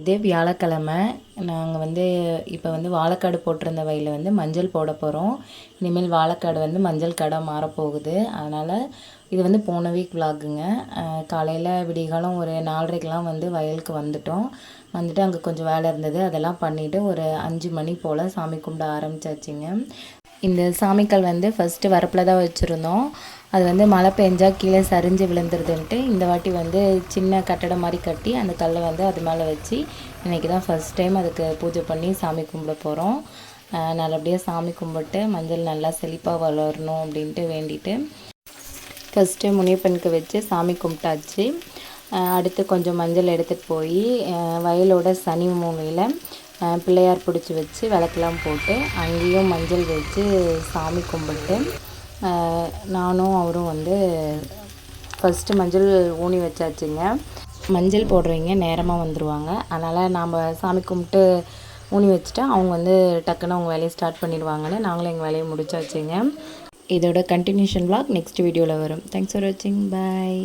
இதே வியாழக்கிழமை நாங்கள் இப்போ வாழைக்காடு போட்டிருந்த வயலில் மஞ்சள் போட போகிறோம். இனிமேல் வாழைக்காடு மஞ்சள் கடை மாறப்போகுது. அதனால் இது போன வீக் விலாகுங்க. காலையில் விடிகாலம் ஒரு 4:30க்கெலாம் வயலுக்கு வந்துட்டோம். அங்கே கொஞ்சம் வேலை இருந்தது, அதெல்லாம் பண்ணிவிட்டு ஒரு 5 மணி போல் சாமி கும்பிட ஆரம்பித்தாச்சுங்க. இந்த சாமிக்கல் ஃபஸ்ட்டு வரப்பில் தான் வச்சுருந்தோம். அது மழை பெஞ்சா கீழே சரிஞ்சு விழுந்துருதுன்ட்டு இந்த வாட்டி சின்ன கட்டடம் மாதிரி கட்டி அந்த கல்லை அது மேலே வச்சு இன்றைக்கி தான் ஃபஸ்ட் டைம் அதுக்கு பூஜை பண்ணி சாமி கும்பிட போகிறோம். நல்லபடியாக சாமி கும்பிட்டு மஞ்சள் நல்லா செழிப்பாக வளரணும் அப்படின்ட்டு வேண்டிட்டு ஃபஸ்ட்டு முனியப்பனுக்கு வச்சு சாமி கும்பிட்டாச்சு. அடுத்து கொஞ்சம் மஞ்சள் எடுத்துகிட்டு போய் வயலோட சனி மூலையில் பிள்ளையார் பிடிச்சி வச்சு விளக்கெலாம் போட்டு அங்கேயும் மஞ்சள் வச்சு சாமி கும்பிட்டு நானும் அவரும் ஃபஸ்ட்டு மஞ்சள் ஊனி வச்சாச்சுங்க. மஞ்சள் போடுறவங்க நேரமாக வந்துடுவாங்க. அதனால் நாம் சாமி கும்பிட்டு ஊனி வச்சுட்டா அவங்க டக்குன்னு அவங்க வேலையை ஸ்டார்ட் பண்ணிடுவாங்கன்னு நாங்களும் எங்கள் வேலையை முடிச்சாச்சுங்க. இதோட கண்டினியூஷன் vlog நெக்ஸ்ட் வீடியோவில் வரும். தேங்க்ஸ் ஃபார் வாட்சிங். பாய்.